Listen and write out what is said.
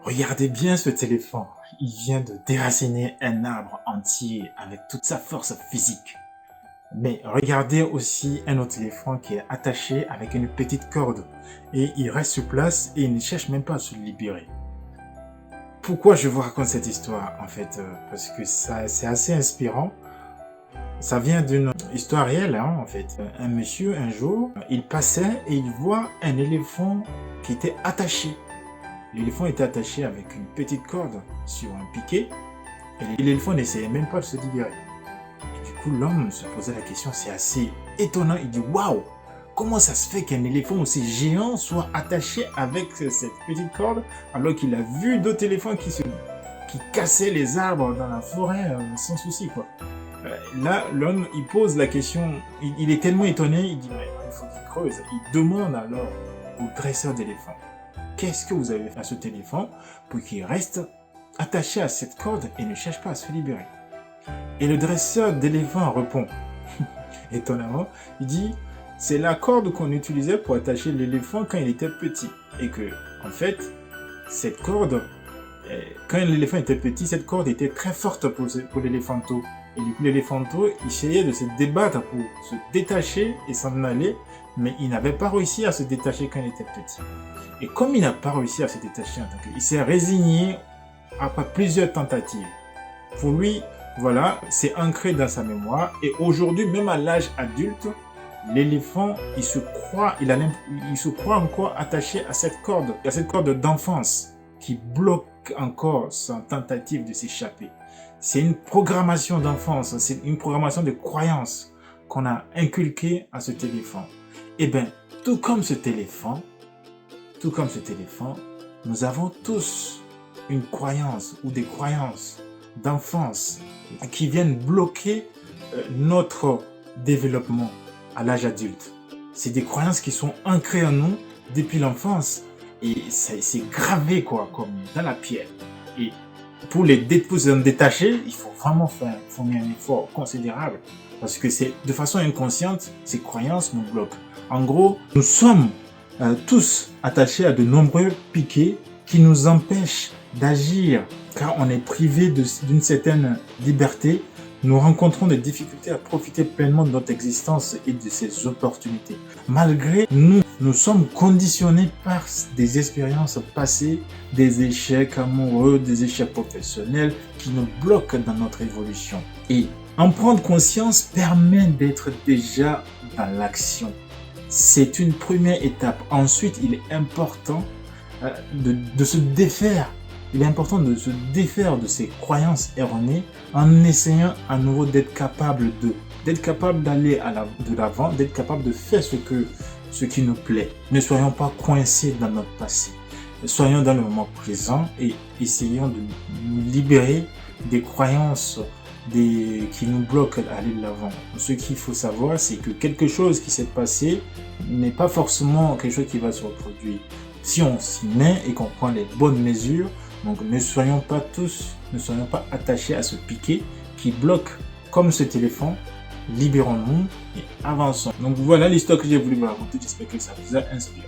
Regardez bien ce téléphone. Il vient de déraciner un arbre entier avec toute sa force physique. Mais regardez aussi un autre éléphant qui est attaché avec une petite corde. Et il reste sur place et il ne cherche même pas à se libérer. Pourquoi je vous raconte cette histoire en fait parce que c'est assez inspirant. Ça vient d'une histoire réelle en fait. Un monsieur un jour, il passait et il voit un éléphant qui était attaché. L'éléphant était attaché avec une petite corde sur un piquet et l'éléphant n'essayait même pas de se libérer. Et du coup, l'homme se posait la question, c'est assez étonnant. Il dit waouh, comment ça se fait qu'un éléphant aussi géant soit attaché avec cette petite corde alors qu'il a vu d'autres éléphants qui cassaient les arbres dans la forêt sans souci quoi. Là, l'homme, il pose la question, il est tellement étonné, il dit mais il faut qu'il creuse. Il demande alors au dresseur d'éléphants. Qu'est-ce que vous avez fait à ce éléphant pour qu'il reste attaché à cette corde et ne cherche pas à se libérer? Et le dresseur d'éléphant répond, étonnamment, il dit, c'est la corde qu'on utilisait pour attacher l'éléphant quand il était petit. Et que, en fait, cette corde, quand l'éléphant était petit, cette corde était très forte pour l'éléphanto. Et du coup, l'éléphanto essayait de se débattre pour se détacher et s'en aller, mais il n'avait pas réussi à se détacher quand il était petit. Et comme il n'a pas réussi à se détacher en tant qu'il s'est résigné après plusieurs tentatives. Pour lui, voilà, c'est ancré dans sa mémoire. Et aujourd'hui, même à l'âge adulte, l'éléphant, il se croit encore attaché à cette corde d'enfance qui bloque encore sa tentative de s'échapper. C'est une programmation d'enfance, c'est une programmation de croyance qu'on a inculquée à cet éléphant. Eh bien, tout comme cet éléphant, nous avons tous une croyance ou des croyances d'enfance qui viennent bloquer notre développement à l'âge adulte. C'est des croyances qui sont ancrées en nous depuis l'enfance et c'est gravé quoi, comme dans la pierre. Et pour s'en détacher, il faut vraiment fournir un effort considérable parce que c'est de façon inconsciente, ces croyances nous bloquent. En gros, nous sommes tous attachés à de nombreux piquets qui nous empêchent d'agir car on est privé d'une certaine liberté. Nous rencontrons des difficultés à profiter pleinement de notre existence et de ses opportunités. Malgré nous sommes conditionnés par des expériences passées, des échecs amoureux, des échecs professionnels qui nous bloquent dans notre évolution. Et en prendre conscience permet d'être déjà dans l'action. C'est une première étape. Ensuite, il est important de se défaire. Il est important de se défaire de ces croyances erronées en essayant à nouveau d'être capable d'aller de l'avant, d'être capable de faire ce qui nous plaît. Ne soyons pas coincés dans notre passé. Soyons dans le moment présent et essayons de nous libérer des croyances qui nous bloquent d'aller de l'avant. Ce qu'il faut savoir, c'est que quelque chose qui s'est passé n'est pas forcément quelque chose qui va se reproduire. Si on s'y met et qu'on prend les bonnes mesures, donc ne soyons pas attachés à ce piquet qui bloque comme ce téléphone. Libérons-nous et avançons. Donc voilà l'histoire que j'ai voulu vous raconter. J'espère que ça vous a inspiré.